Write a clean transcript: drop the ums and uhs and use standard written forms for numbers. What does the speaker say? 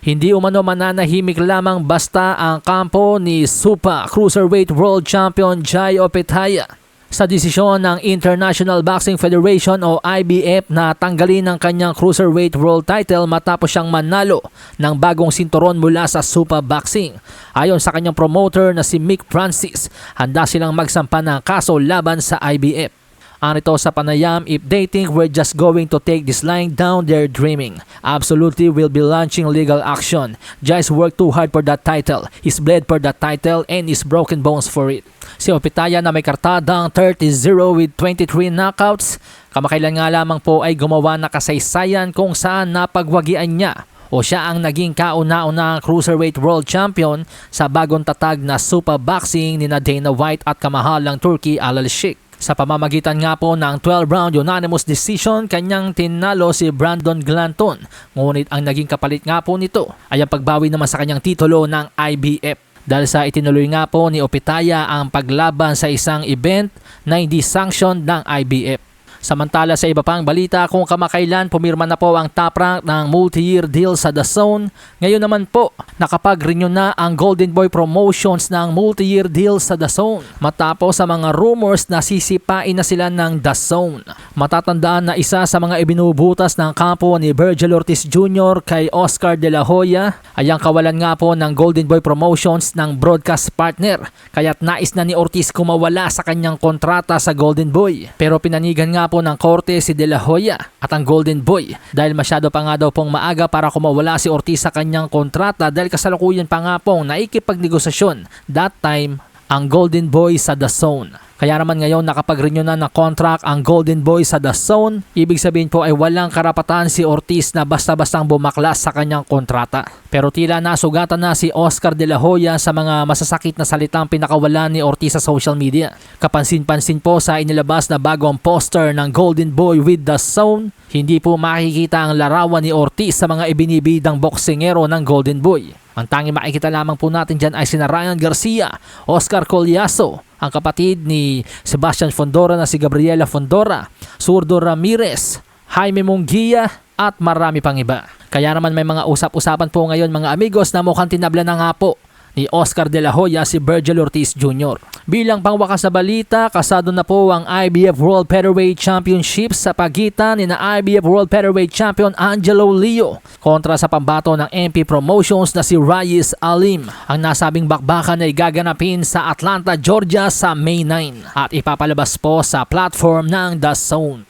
Hindi umano mananahimik lamang basta ang kampo ni Super Cruiserweight World Champion Jai Opetaia sa desisyon ng International Boxing Federation o IBF na tanggalin ang kanyang Cruiserweight World title matapos siyang manalo ng bagong sinturon mula sa Super Boxing. Ayon sa kanyang promoter na si Mick Francis, handa silang magsampa ng kaso laban sa IBF. Anito sa panayam, if they think we're just going to take this lying down, they're dreaming. Absolutely, we'll be launching legal action. Jai's worked too hard for that title. He's bled for that title and he's broken bones for it. Si Opetaia na may kartadang 30-0 with 23 knockouts, kamakailan nga lamang po ay gumawa na kasaysayan kung saan napagwagian niya o siya ang naging kauna-unang Cruiserweight World Champion sa bagong tatag na Super Boxing ni Dana White at kamahalang Turki Al Sheikh. Sa pamamagitan nga po ng 12-round unanimous decision, kanyang tinalo si Brandon Glanton. Ngunit ang naging kapalit nga po nito ay ang pagbawi naman sa kanyang titulo ng IBF. Dahil sa itinuloy nga po ni Opetaia ang paglaban sa isang event na hindi sanctioned ng IBF. Samantala sa iba pang balita, kung kamakailan pumirma na po ang top rank ng multi-year deal sa DAZN, ngayon naman po nakapag-renew na ang Golden Boy Promotions ng multi-year deal sa DAZN matapos sa mga rumors na sisipain na sila ng DAZN. Matatandaan na isa sa mga ibinubutas ng kampo ni Virgil Ortiz Jr. kay Oscar De La Hoya ay ang kawalan nga po ng Golden Boy Promotions ng broadcast partner, kaya't nais na ni Ortiz kumawala sa kanyang kontrata sa Golden Boy. Pero pinanigan nga po ng korte si De La Hoya at ang Golden Boy dahil masyado pa nga daw pong maaga para kumawala si Ortiz sa kanyang kontrata dahil kasalukuyan pa nga pong naikipagnegosasyon that time ang Golden Boy sa DAZN. Kaya naman ngayon nakapag-renew na ng contract ang Golden Boy sa DAZN. Ibig sabihin po ay walang karapatan si Ortiz na basta-bastang bumaklas sa kanyang kontrata. Pero tila nasugatan na si Oscar De La Hoya sa mga masasakit na salitang pinakawalan ni Ortiz sa social media. Kapansin-pansin po sa inilabas na bagong poster ng Golden Boy with DAZN, hindi po makikita ang larawan ni Ortiz sa mga ibinibidang boksingero ng Golden Boy. Ang tanging makikita lamang po natin dyan ay sina Ryan Garcia, Oscar Collazo, ang kapatid ni Sebastian Fondora na si Gabriela Fondora, Zurdo Ramirez, Jaime Munguia at marami pang iba. Kaya naman may mga usap-usapan po ngayon mga amigos na mukhang tinabla na nga po ni Oscar De La Hoya si Virgil Ortiz Jr. Bilang pangwakas na balita, kasado na po ang IBF World Featherweight Championship sa pagitan ni na IBF World Featherweight Champion Angelo Leo kontra sa pambato ng MP Promotions na si Raiz Alim. Ang nasabing bakbakan ay gaganapin sa Atlanta, Georgia sa May 9 at ipapalabas po sa platform ng DAZN.